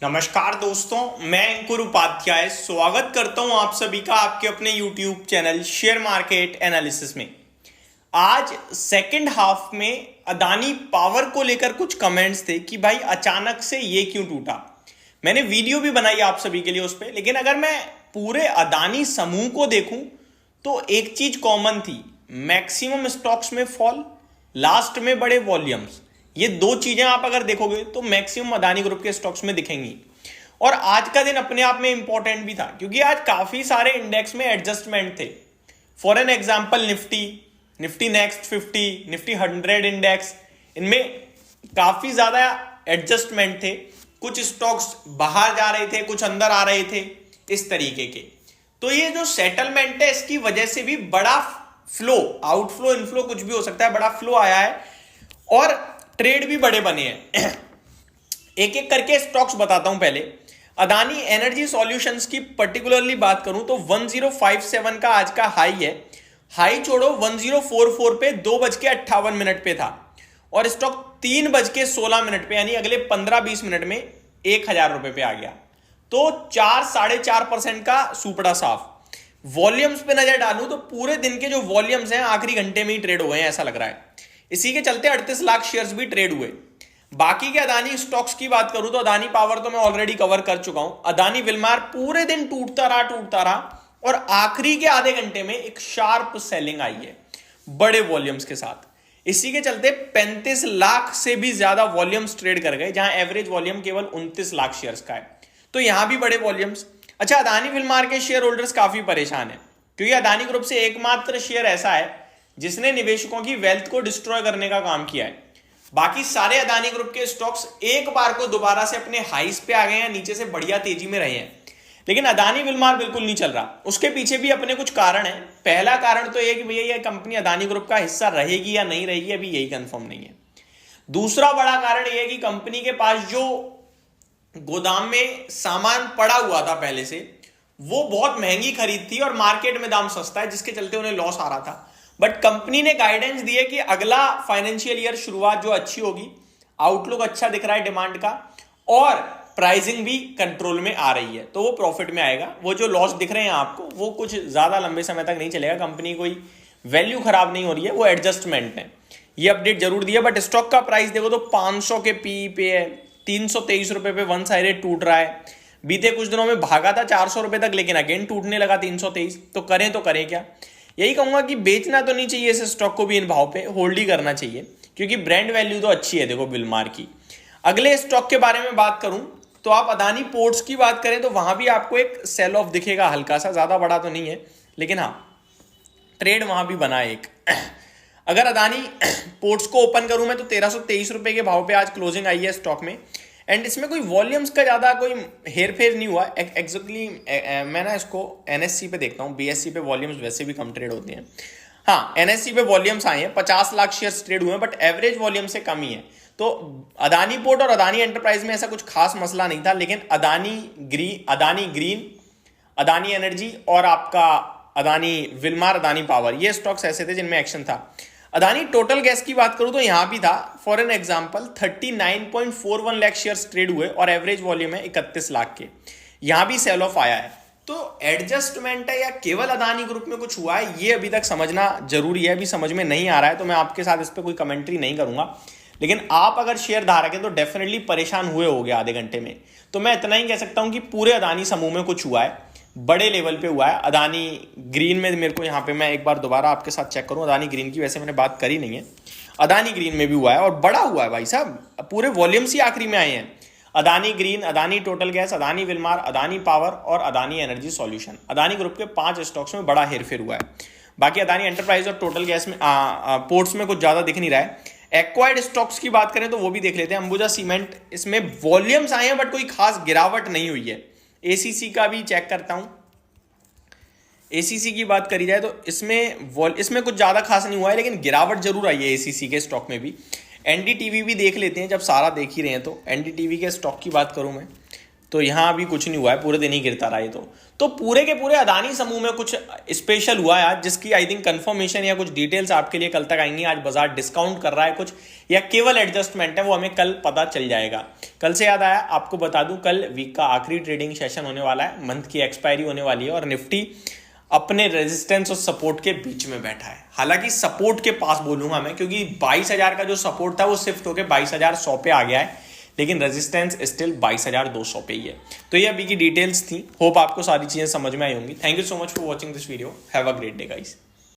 नमस्कार दोस्तों, मैं अंकुर उपाध्याय स्वागत करता हूं आप सभी का आपके अपने YouTube channel share market analysis में। आज सेकंड हाफ में अदानी पावर को लेकर कुछ कमेंट्स थे कि भाई अचानक से ये क्यों टूटा। मैंने वीडियो भी बनाई आप सभी के लिए उस पर, लेकिन अगर मैं पूरे अदानी समूह को देखूं तो एक चीज कॉमन थी, मैक्सिमम स्टॉक्स में फॉल, लास्ट में बड़े वॉल्यूम्स। ये दो चीजें आप अगर देखोगे तो मैक्सिमम अदानी ग्रुप के स्टॉक्स में दिखेंगी। और आज का दिन अपने आप में इंपॉर्टेंट भी था क्योंकि आज काफी सारे इंडेक्स में एडजस्टमेंट थे। For an example Nifty next 50, Nifty 100 index, इनमें काफी ज्यादा एडजस्टमेंट थे। कुछ स्टॉक्स बाहर जा रहे थे, कुछ अंदर आ रहे थे, इस तरीके के। तो ये जो सेटलमेंट है इसकी वजह से भी बड़ा फ्लो, आउटफ्लो इनफ्लो कुछ भी हो सकता है, बड़ा फ्लो आया है और ट्रेड भी बड़े बने हैं। एक एक करके स्टॉक्स बताता हूं। पहले अदानी एनर्जी सॉल्यूशंस की पर्टिकुलरली बात करूं तो 1057 का आज का हाई है। हाई छोड़ो, 1044 पे 2:58 पे था और स्टॉक 3:16 पे यानी अगले 15-20 मिनट में 1000 रुपए पे आ गया। तो 4-4.5% का सुपड़ा साफ। वॉल्यूम्स पे नजर डालूं तो पूरे दिन के जो वॉल्यूम्स हैं आखिरी घंटे में ही ट्रेड हो गए हैं, ऐसा लग रहा है। इसी के चलते 38 लाख शेयर्स भी ट्रेड हुए। बाकी के अदानी स्टॉक्स की बात करूं तो अदानी पावर तो मैं ऑलरेडी कवर कर चुका हूं। अदानी विलमार पूरे दिन टूटता रहा और आखिरी के आधे घंटे में एक शार्प सेलिंग आई है बड़े वॉल्यूम्स के साथ। इसी के चलते 35 लाख से भी ज्यादा वॉल्यूम्स ट्रेड कर गए, जहां एवरेज वॉल्यूम केवल 29 लाख शेयर्स का है। तो यहां भी बड़े वॉल्यूम्स। अच्छा, अदानी विलमार के शेयर होल्डर्स काफी परेशान है क्योंकि अदानी ग्रुप से एकमात्र शेयर ऐसा है जिसने निवेशकों की वेल्थ को डिस्ट्रॉय करने का काम किया है। बाकी सारे अदानी ग्रुप के स्टॉक्स एक बार को दोबारा से अपने हाईस पे आ गए हैं, नीचे से बढ़िया तेजी में रहे हैं, लेकिन अदानी विलमार बिल्कुल नहीं चल रहा। उसके पीछे भी अपने कुछ कारण है। पहला कारण तो यह कि भैया यह कंपनी अदानी ग्रुप का हिस्सा रहेगी या नहीं रहेगी, अभी यही कंफर्म नहीं है। दूसरा बड़ा कारण यह है कि कंपनी के पास जो गोदाम में सामान पड़ा हुआ था पहले से, वो बहुत महंगी खरीद थी और मार्केट में दाम सस्ता है, जिसके चलते उन्हें लॉस आ रहा था। बट कंपनी ने गाइडेंस दी है कि अगला फाइनेंशियल ईयर शुरुआत जो अच्छी होगी, आउटलुक अच्छा दिख रहा है डिमांड का और प्राइसिंग भी कंट्रोल में आ रही है, तो वो प्रॉफिट में आएगा। वो जो लॉस दिख रहे हैं आपको वो कुछ ज्यादा लंबे समय तक नहीं चलेगा। कंपनी कोई वैल्यू खराब नहीं हो रही है, वो एडजस्टमेंट है। ये अपडेट जरूर दिया। बट स्टॉक का प्राइस देखो तो 500 के पी पे है, 323 रुपए पे वन साइडेड टूट रहा है। बीते कुछ दिनों में भागा था 400 रुपए तक, लेकिन अगेन टूटने लगा 323। तो करें क्या? यही कहूंगा कि बेचना तो नहीं चाहिए इस स्टॉक को भी, इन भाव पे होल्ड ही करना चाहिए क्योंकि ब्रांड वैल्यू तो अच्छी है देखो विलमार की। अगले स्टॉक के बारे में बात करूं तो आप अदानी पोर्ट्स की बात करें तो वहां भी आपको एक सेल ऑफ दिखेगा, हल्का सा, ज्यादा बड़ा तो नहीं है, लेकिन हाँ ट्रेड वहां भी बना है एक। अगर अदानी पोर्ट्स को ओपन करूं मैं तो 1323 रुपए के भाव पे आज क्लोजिंग आई है स्टॉक में। एंड इसमें कोई वॉल्यूम्स का ज्यादा कोई हेर फेर नहीं हुआ एग्जैक्टली। मैं ना इसको एनएससी पे देखता हूँ, बीएससी पे वॉल्यूम्स वैसे भी कम ट्रेड होते हैं। हाँ, एनएससी पे वॉल्यूम्स आए हैं, 50 लाख शेयर्स ट्रेड हुए हैं, बट एवरेज वॉल्यूम से कम ही है। तो अदानी पोर्ट और अदानी एंटरप्राइज में ऐसा कुछ खास मसला नहीं था, लेकिन अदानी ग्रीन, अदानी एनर्जी और आपका अदानी विलमार, अदानी पावर, ये स्टॉक्स ऐसे थे जिनमें एक्शन था। अदानी टोटल गैस की बात करूं तो यहां भी था। For an example 39.41 lakh shares trade हुए और एवरेज वॉल्यूम है 31 लाख के। यहां भी सेल ऑफ आया है। तो एडजस्टमेंट है या केवल अदानी ग्रुप में कुछ हुआ है, ये अभी तक समझना जरूरी है। अभी समझ में नहीं आ रहा है तो मैं आपके साथ इस पर कोई कमेंट्री नहीं करूंगा, लेकिन आप अगर शेयर धारक हैं तो डेफिनेटली परेशान हुए होगे आधे घंटे में। तो मैं इतना ही कह सकता हूं कि पूरे अदानी समूह में कुछ हुआ है, बड़े लेवल पे हुआ है। अदानी ग्रीन में मेरे को यहाँ पे मैं एक बार दोबारा आपके साथ चेक करूं, अदानी ग्रीन की वैसे मैंने बात करी नहीं है, अदानी ग्रीन में भी हुआ है और बड़ा हुआ है भाई साहब। पूरे वॉल्यूम्स ही आखिरी में आए हैं। Adani Green, Adani Total Gas, Adani Wilmar, Adani Power और Adani Energy Solution, Adani group के 5 स्टॉक्स में बड़ा हेरफेर हुआ है। बाकी अदानी एंटरप्राइज और टोटल गैस में पोर्ट्स में कुछ ज्यादा दिख नहीं रहा है। एक्वायर्ड स्टॉक्स की बात करें तो वो भी देख लेते हैं। अंबुजा सीमेंट, इसमें वॉल्यूम्स आए हैं बट कोई खास गिरावट नहीं हुई है। एसीसी का भी चेक करता हूं। एसीसी की बात करी जाए तो इसमें कुछ ज्यादा खास नहीं हुआ है, लेकिन गिरावट जरूर आई है एसीसी के स्टॉक में भी। एनडीटीवी भी देख लेते हैं, जब सारा देख ही रहे हैं तो। एनडीटीवी के स्टॉक की बात करूं मैं तो यहाँ अभी कुछ नहीं हुआ है, पूरे दिन ही गिरता रहा ये तो पूरे के पूरे अदानी समूह में कुछ स्पेशल हुआ है आज, जिसकी आई थिंक कंफर्मेशन या कुछ डिटेल्स आपके लिए कल तक आएंगी। आज बाजार डिस्काउंट कर रहा है कुछ या केवल एडजस्टमेंट है, वो हमें कल पता चल जाएगा। कल से याद आया आपको बता दूं, कल वीक का आखिरी ट्रेडिंग सेशन होने वाला है, मंथ की एक्सपायरी होने वाली है और निफ्टी अपने रेजिस्टेंस और सपोर्ट के बीच में बैठा है। हालांकि सपोर्ट के पास बोलूंगा मैं, क्योंकि 22,000 का जो सपोर्ट था वो शिफ्ट होकर 22,100 पे आ गया है, लेकिन रेजिस्टेंस स्टिल 22,200 पे ही है। तो ये अभी की डिटेल्स थी, होप आपको सारी चीजें समझ में आई होंगी। Thank you so much for watching this video, have a great day guys.